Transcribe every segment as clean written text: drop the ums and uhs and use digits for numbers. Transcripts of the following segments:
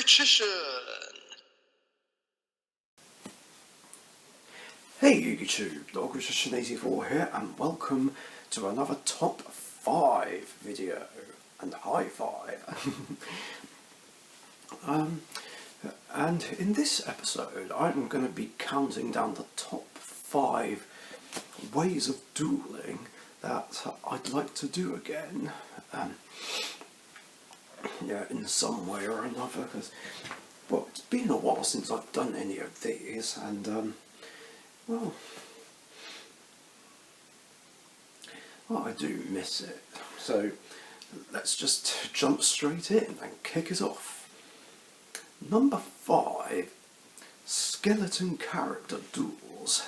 Richardson. Hey YouTube, Dog Richardson 84 here, and welcome to another top 5 video, and high five. And in this episode I'm going to be counting down the top 5 ways of dueling that I'd like to do again. Yeah, in some way or another, because, well, it's been a while since I've done any of these, and well, I do miss it. So let's just jump straight in and kick it off. Number 5, skeleton character duels.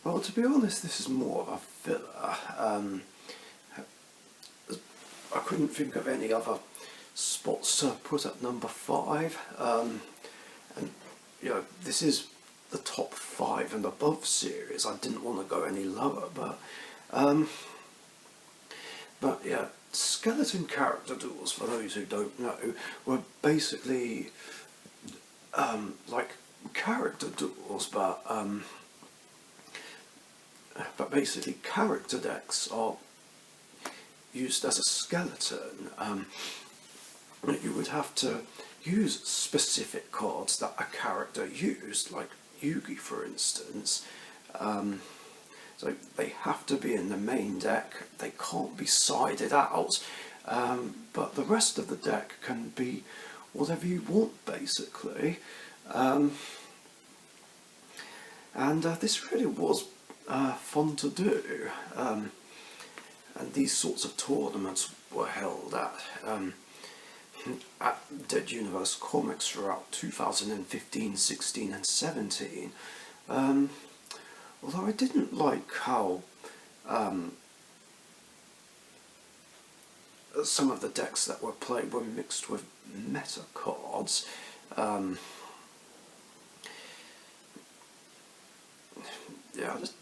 Well, to be honest, this is more of a filler. I couldn't think of any other spots to put at number 5. And you know, this is the top 5 and above series. I didn't want to go any lower, but yeah, skeleton character duels, for those who don't know, were basically like character duels, but basically character decks are used as a skeleton. You would have to use specific cards that a character used, like Yugi for instance. So they have to be in the main deck, they can't be sided out, but the rest of the deck can be whatever you want basically. And this really was fun to do, and these sorts of tournaments were held at Dead Universe Comics throughout 2015, 16 and 17. Although I didn't like how some of the decks that were played were mixed with meta cards. Yeah, I just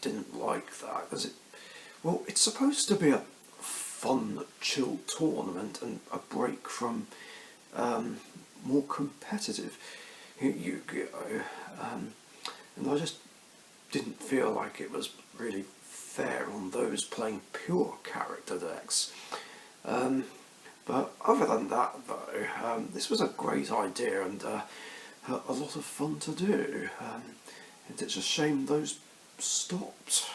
didn't like that, because it's supposed to be a fun, chill tournament and a break from more competitive Yu-Gi-Oh! And I just didn't feel like it was really fair on those playing pure character decks. But other than that though, this was a great idea and a lot of fun to do. And it's a shame those stopped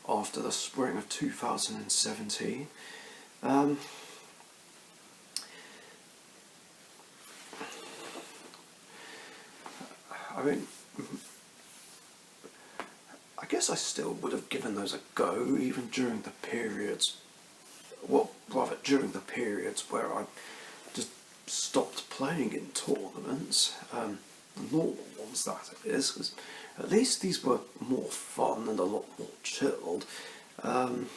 after the spring of 2017. I mean, I guess I still would have given those a go even during the periods, well, rather during the periods where I just stopped playing in tournaments, the normal ones that is, because at least these were more fun and a lot more chilled. And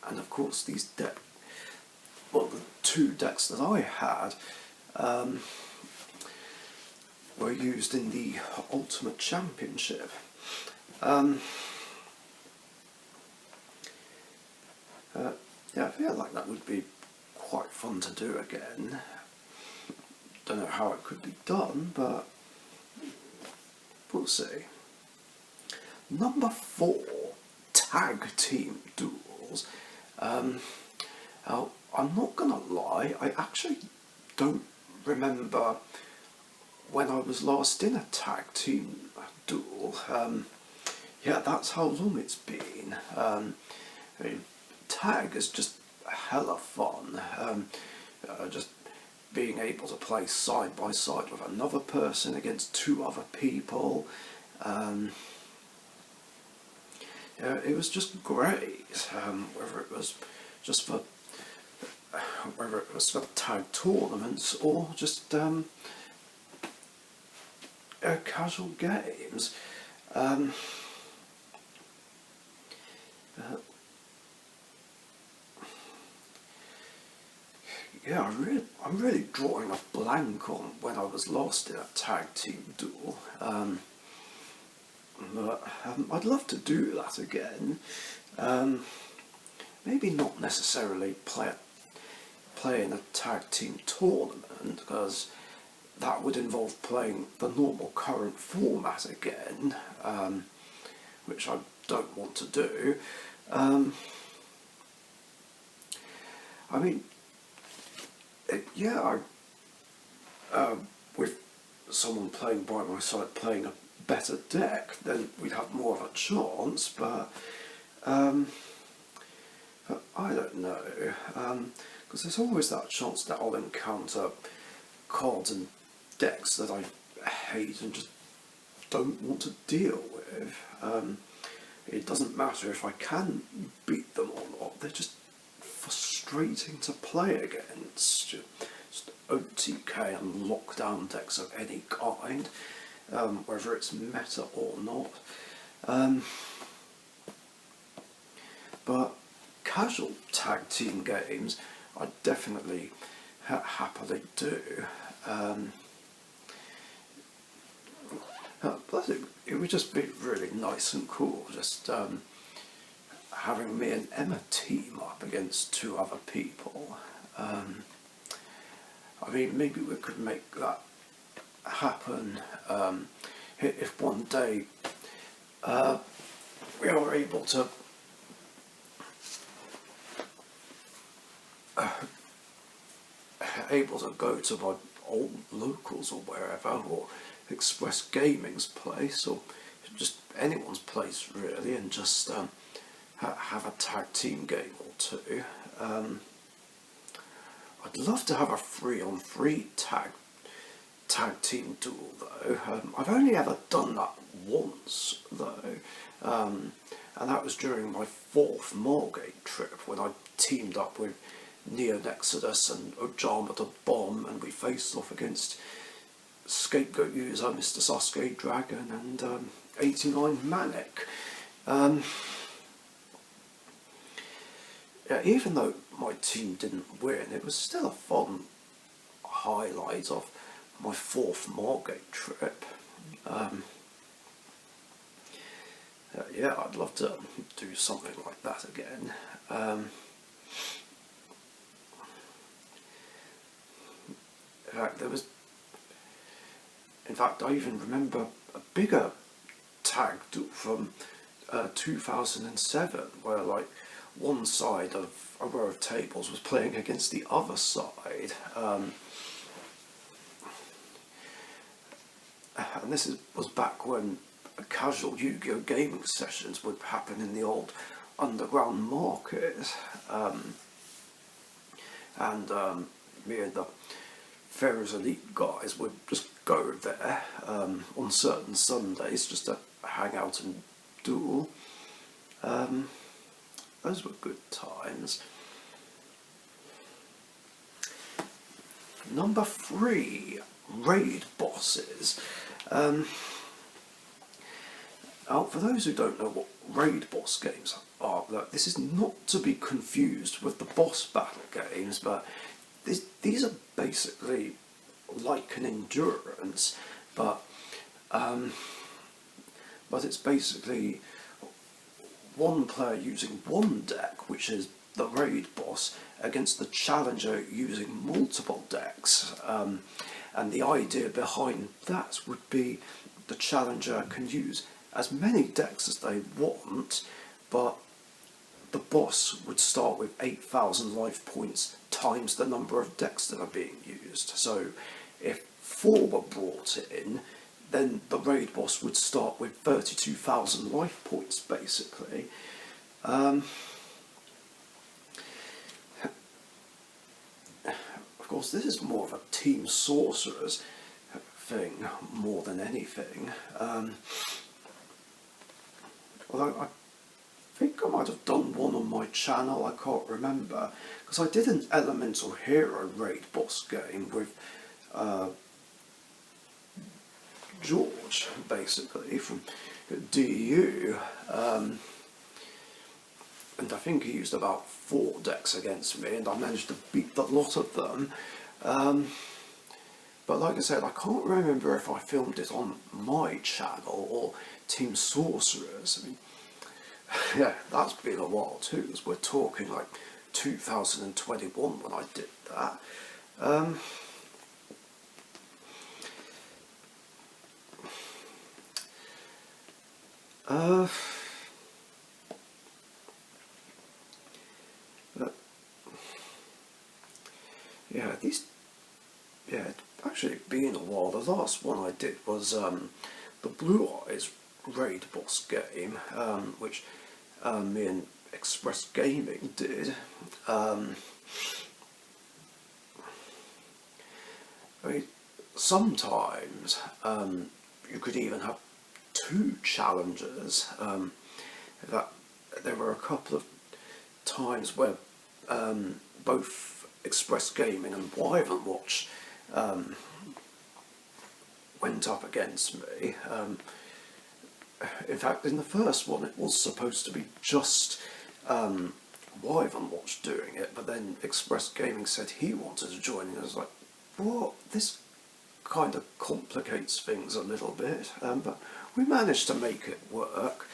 of course these the 2 decks that I had were used in the Ultimate Championship. Yeah, I feel like that would be quite fun to do again. Don't know how it could be done, but we'll see. Number 4, tag team duels. Now, I'm not gonna lie, I actually don't remember when I was last in a tag team duel. Yeah, that's how long it's been. I mean, tag is just hella fun. Just being able to play side by side with another person against 2 other people. Yeah, it was just great. Whether it was for tag tournaments or just casual games. Yeah, I'm really drawing a blank on when I was last in a tag team duel. But I'd love to do that again. maybe not necessarily play in a tag team tournament, because that would involve playing the normal current format again, which I don't want to do. I mean, with someone playing by my side playing a better deck, then we'd have more of a chance, but I don't know, because there's always that chance that I'll encounter cards and decks that I hate and just don't want to deal with. It doesn't matter if I can beat them or not, they're just frustrating to play against. Just OTK and lockdown decks of any kind, whether it's meta or not. But casual tag team games I definitely happily do. Plus it would just be really nice and cool just having me and Emma team up against two other people. I mean, maybe we could make that happen if one day we are able to go to my old locals or wherever, or Express Gaming's place, or just anyone's place really, and just have a tag team game or two. I'd love to have a 3-on-3 tag team duel though. I've only ever done that once though, and that was during my 4th Margate trip, when I teamed up with Neonexodus and Ojama the Bomb, and we faced off against Scapegoat user Mr. Sasuke Dragon and 89 Manic. Yeah, even though my team didn't win, it was still a fun highlight of my 4th Margate trip. Yeah, I'd love to do something like that again. In fact, I even remember a bigger tag duel from 2007, where like one side of a row of tables was playing against the other side, and this was back when casual Yu-Gi-Oh gaming sessions would happen in the old underground market, and me and the Ferris Elite guys would just go there on certain Sundays just to hang out and duel. Those were good times. Number 3, raid bosses. Now, for those who don't know what raid boss games are, this is not to be confused with the boss battle games, but these are basically like an endurance, but it's basically one player using one deck, which is the raid boss, against the challenger using multiple decks. And the idea behind that would be the challenger can use as many decks as they want, but the boss would start with 8,000 life points times the number of decks that are being used. So if 4 were brought in, then the raid boss would start with 32,000 life points, basically. Of course, this is more of a Team Sorcerers thing more than anything. Although I think I might have done one on my channel, I can't remember, because I did an Elemental Hero raid boss game with George, basically, from DU, and I think he used about 4 decks against me, and I managed to beat the lot of them. But like I said, I can't remember if I filmed it on my channel or Team Sorcerers. I mean, Yeah, that's been a while too, as we're talking like 2021 when I did that. Um, uh, but, yeah, it's actually been a while. The last one I did was the Blue Eyes Raid Boss game, which me and Express Gaming did. I mean, sometimes you could even have two challengers. That there were a couple of times where both Express Gaming and Wyvern Watch went up against me. In fact, in the first one, it was supposed to be just Wyvern Watch doing it, but then Express Gaming said he wanted to join, and I was like, what? This kind of complicates things a little bit, but we managed to make it work.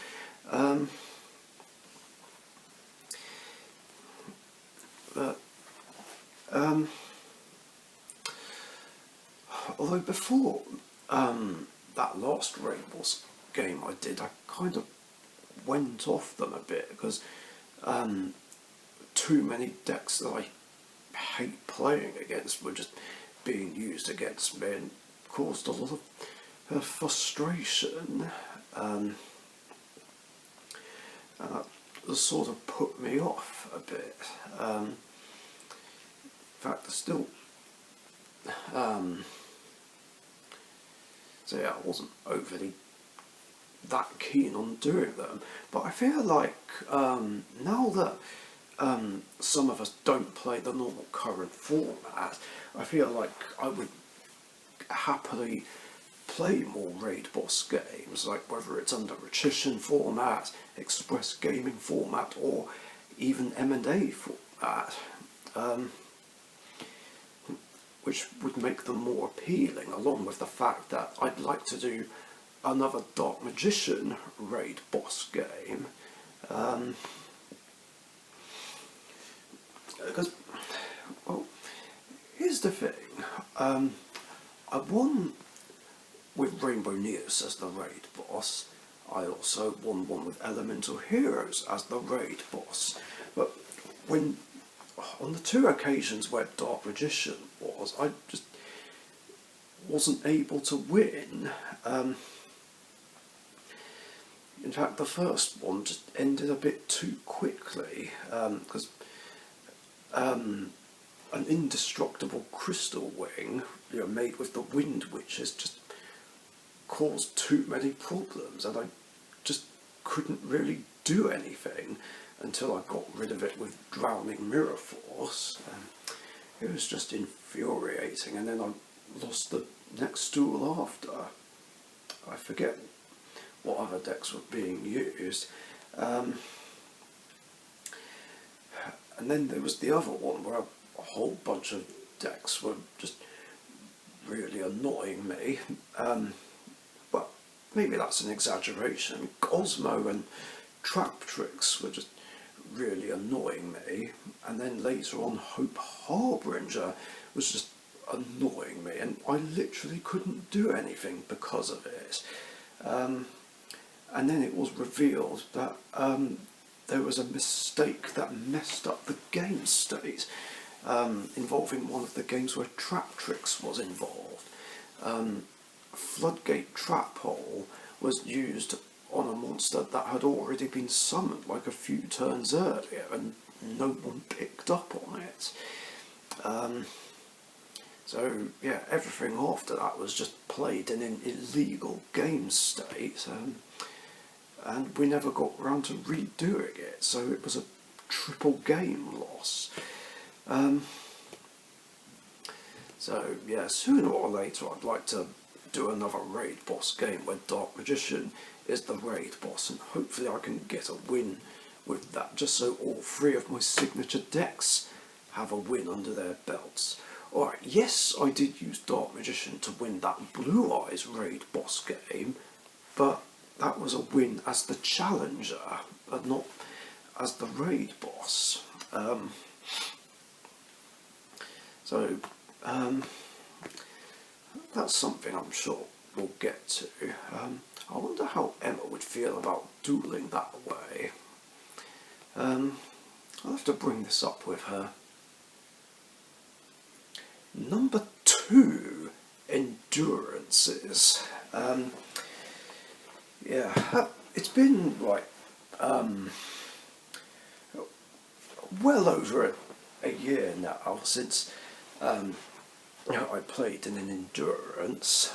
But although before that last Rainbow game I did, I kind of went off them a bit because too many decks that I hate playing against were just being used against me and caused a lot of frustration. And that sort of put me off a bit. In fact, I still. So yeah, I wasn't overly that keen on doing them, but I feel like now that some of us don't play the normal current format, I feel like I would happily play more raid boss games, like whether it's under Magician format, Express Gaming format, or even M&A format, which would make them more appealing, along with the fact that I'd like to do another Dark Magician raid boss game. Because, well, here's the thing. I won with Rainbow Neos as the raid boss. I also won one with Elemental Heroes as the raid boss. But when on the two occasions where Dark Magician was, I just wasn't able to win. In fact, the first one just ended a bit too quickly, because an indestructible crystal wing, made with the Wind Witches, just caused too many problems, and I just couldn't really do anything until I got rid of it with Drowning Mirror Force. It was just infuriating, and then I lost the next duel after. I forget what other decks were being used. And then there was the other one where a whole bunch of decks were just really annoying me. Well, maybe that's an exaggeration. Cosmo and Trap Tricks were just really annoying me. And then later on, Hope Harbinger was just annoying me, and I literally couldn't do anything because of it. And then it was revealed that there was a mistake that messed up the game state, involving one of the games where Trap Tricks was involved. Floodgate Trap Hole was used on a monster that had already been summoned like a few turns earlier, and no one picked up on it. So yeah, everything after that was just played in an illegal game state, and we never got around to redoing it, so it was a triple game loss. So yeah, sooner or later I'd like to do another raid boss game where Dark Magician is the raid boss, and hopefully I can get a win with that, just so all three of my signature decks have a win under their belts. Alright, yes, I did use Dark Magician to win that Blue Eyes raid boss game, but that was a win as the challenger. but not as the raid boss. So that's something I'm sure we'll get to. I wonder how Emma would feel about duelling that way. I'll have to bring this up with her. Number 2, endurances. Yeah, it's been like well over a year now since I played in an endurance.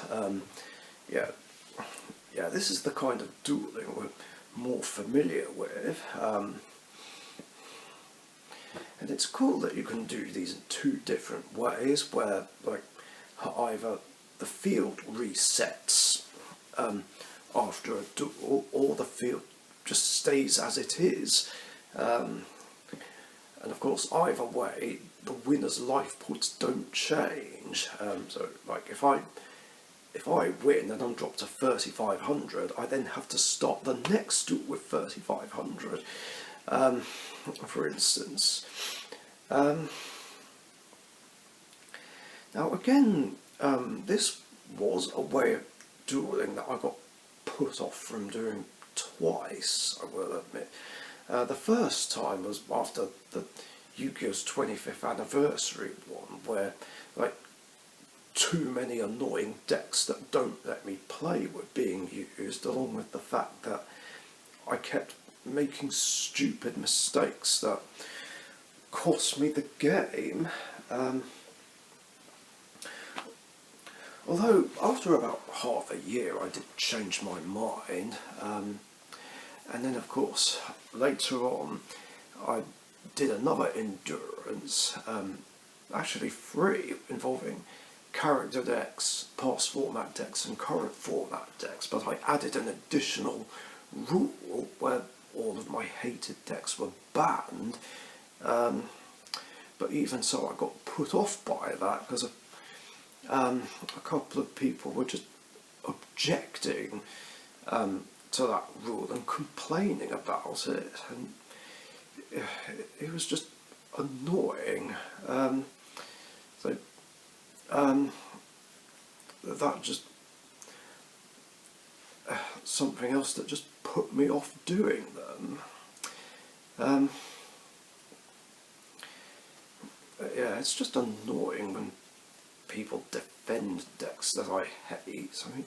Yeah, this is the kind of dueling we're more familiar with. And it's cool that you can do these in 2 different ways, where like either the field resets after a duel, or the field just stays as it is. And of course, either way, the winner's life points don't change. So, like if I win and I'm dropped to 3,500, I then have to start the next duel with 3,500. For instance. Now again, this was a way of duelling that I got put off from doing twice, I will admit. The first time was after the Yu-Gi-Oh's 25th anniversary one, where like too many annoying decks that don't let me play were being used, along with the fact that I kept making stupid mistakes that cost me the game. Although after about half a year I did change my mind, and then of course later on I did another endurance, actually 3, involving character decks, past format decks and current format decks, but I added an additional rule where all of my hated decks were banned. But even so, I got put off by that because a couple of people were just objecting to that rule and complaining about it, and it was just annoying. That just something else that just put me off doing them. Yeah, it's just annoying when people defend decks that I hate. I mean,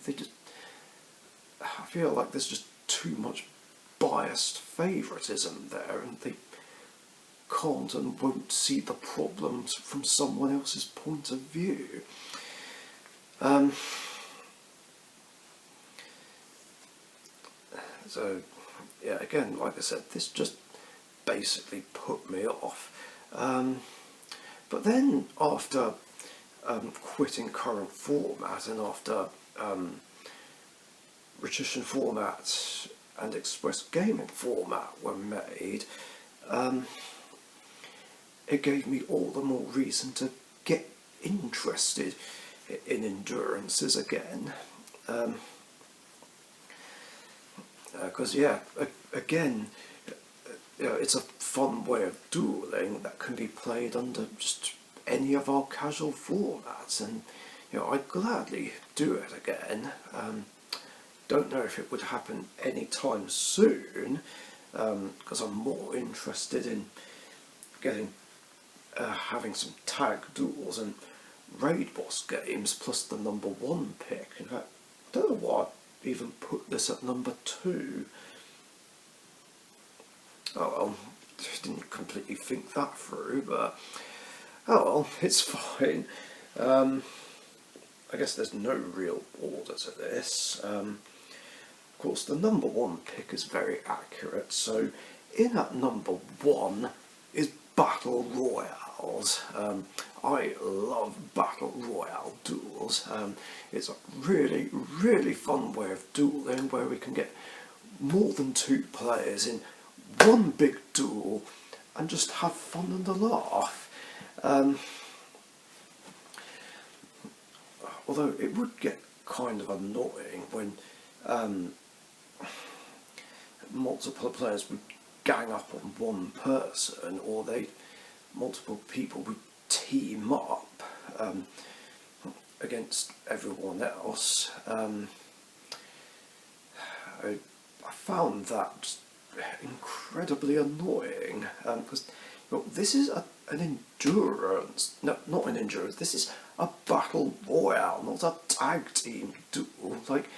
I feel like there's just too much biased favouritism there, and they can't and won't see the problems from someone else's point of view. So, yeah, again, like I said, this just basically put me off. But then after quitting current format, and after Richitian format and Express Gaming format were made, it gave me all the more reason to get interested in endurances again. Because again, it's a fun way of dueling that can be played under just any of our casual formats, and I'd gladly do it again. Don't know if it would happen anytime soon, because I'm more interested in having some tag duels and raid boss games, plus the number 1 pick. In fact, I don't know why I even put this at number 2. Oh well, didn't completely think that through, but oh well, it's fine. I guess there's no real order to this. Of course, the number 1 pick is very accurate, so in at number 1 is Battle Royales. I love Battle Royale duels. It's a really, really fun way of dueling, where we can get more than 2 players in one big duel and just have fun and a laugh. Although it would get kind of annoying when multiple players would gang up on one person, or multiple people would team up against everyone else. I found that just incredibly annoying, because this is an endurance, no, not an endurance, this is a battle royale, not a tag team duel. Like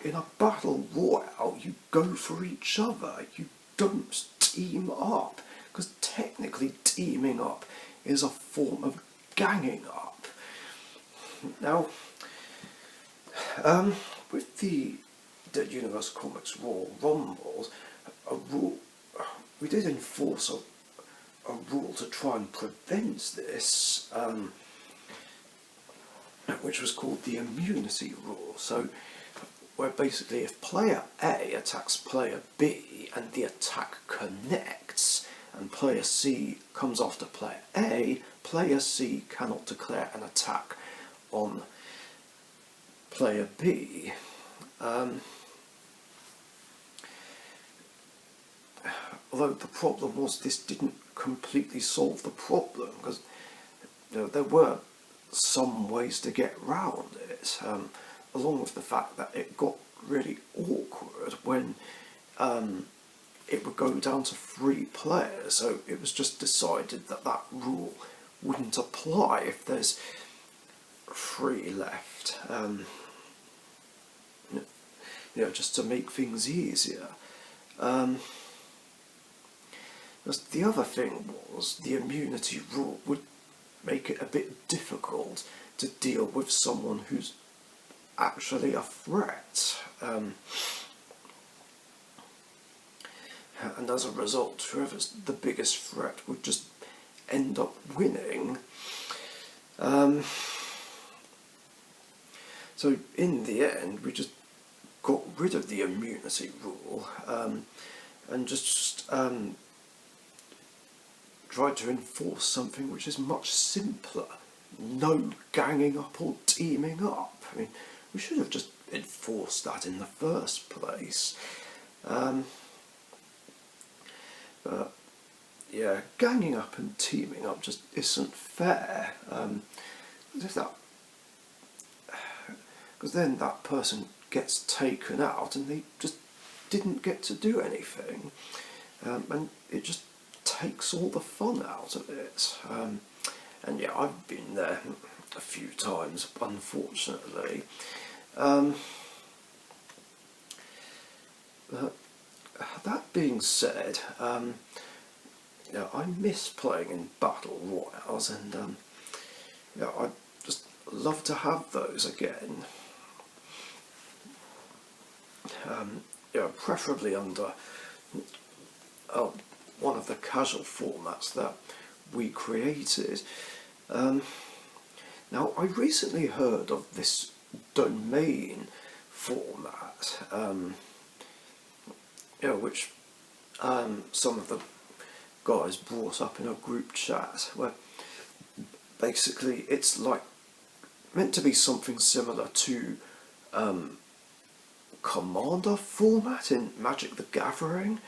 in a battle royale, you go for each other, you don't team up, because technically teaming up is a form of ganging up. Now, with the Universal Comics Royal Rumbles, we did enforce a rule to try and prevent this, which was called the immunity rule. So, where basically if player A attacks player B and the attack connects, and player C comes after player A, player C cannot declare an attack on player B. Although the problem was this didn't completely solve the problem, because there were some ways to get round it, along with the fact that it got really awkward when it would go down to 3 players, so it was just decided that that rule wouldn't apply if there's 3 left, just to make things easier. The other thing was the immunity rule would make it a bit difficult to deal with someone who's actually a threat. And as a result, whoever's the biggest threat would just end up winning. So in the end, we just got rid of the immunity rule, and just tried to enforce something which is much simpler. No ganging up or teaming up. I mean, we should have just enforced that in the first place. But yeah, ganging up and teaming up just isn't fair. Because then that person gets taken out and they just didn't get to do anything, and it just takes all the fun out of it. And yeah, I've been there a few times, unfortunately. But that being said, I miss playing in battle royales, and I'd just love to have those again. Preferably under one of the casual formats that we created. Now, I recently heard of this domain format, which some of the guys brought up in a group chat, where basically it's like meant to be something similar to Commander format in Magic the Gathering.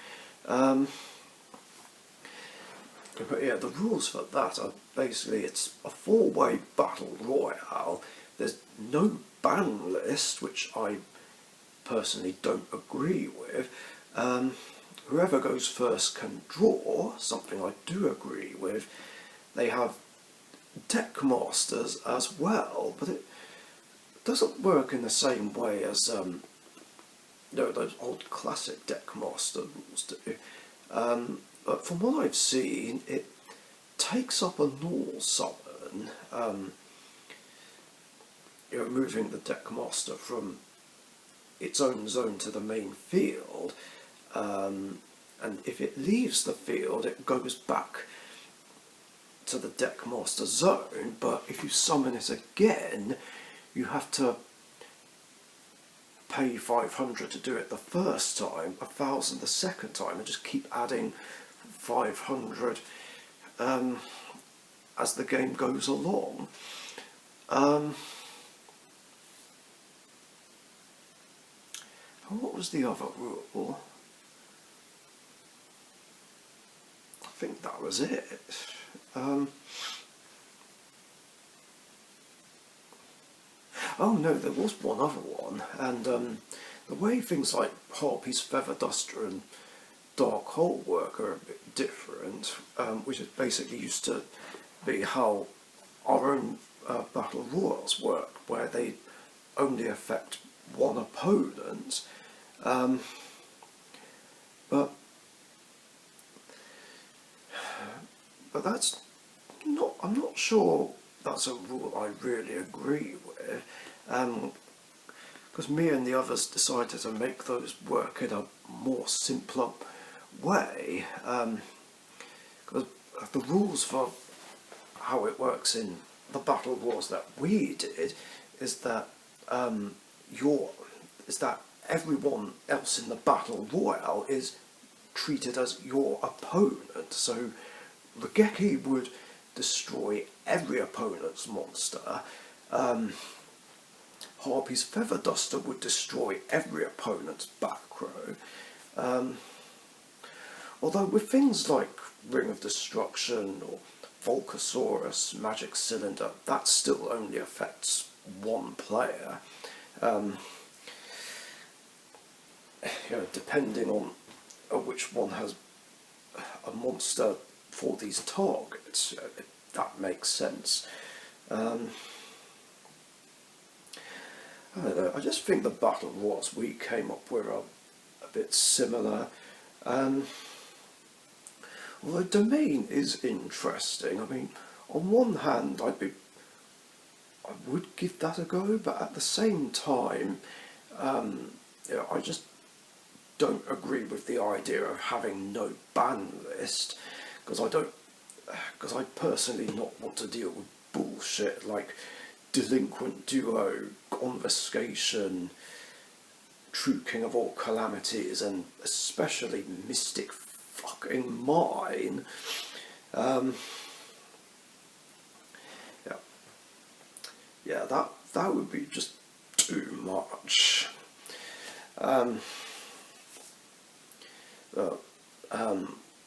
But yeah, the rules for that are basically it's a 4-way battle royale. There's no ban list, which I personally don't agree with. Whoever goes first can draw, something I do agree with. They have deck masters as well, but it doesn't work in the same way as those old classic deck master rules do. But from what I've seen, it takes up a normal summon, moving the deck master from its own zone to the main field, and if it leaves the field, it goes back to the deck master zone. But if you summon it again, you have to pay 500 to do it the first time, 1,000 the second time, and just keep adding 500 as the game goes along. What was the other rule? think that was it. Oh no, there was one other one, and the way things like Harpy's Feather Duster and Dark Hole work are a bit different, which is basically used to be how our own Battle Royals work, where they only affect one opponent, but that's not, I'm not sure that's a rule I really agree with, because me and the others decided to make those work in a more simpler way, because the rules for how it works in the Battle Wars that we did is that everyone else in the Battle Royale is treated as your opponent. So Regeki would destroy every opponent's monster. Harpy's Feather Duster would destroy every opponent's back row. Although with things like Ring of Destruction or Volcasaurus, Magic Cylinder, that still only affects one player. Depending on which one has a monster for these targets, that makes sense. I don't know, I just think the Battle Wars we came up with are a bit similar. Although Domain is interesting. I mean, on one hand, I would give that a go, but at the same time, I just don't agree with the idea of having no ban list, because I personally not want to deal with bullshit like Delinquent Duo, Confiscation, True King of All Calamities, and especially Mystic fucking Mine. Yeah, that would be just too much.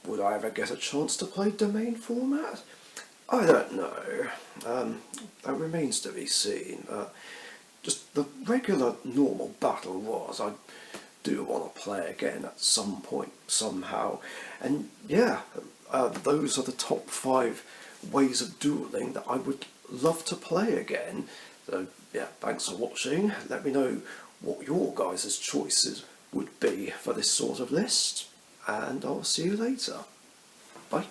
Would I ever get a chance to play Domain format? I don't know. That remains to be seen. Just the regular, normal Battle Wars, I do want to play again at some point, somehow. And yeah, those are the top 5 ways of dueling that I would love to play again. So yeah, thanks for watching. Let me know what your guys' choices would be for this sort of list, and I'll see you later. Bye.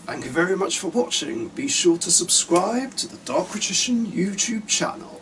Thank you very much for watching. Be sure to subscribe to the Dark Magician YouTube channel.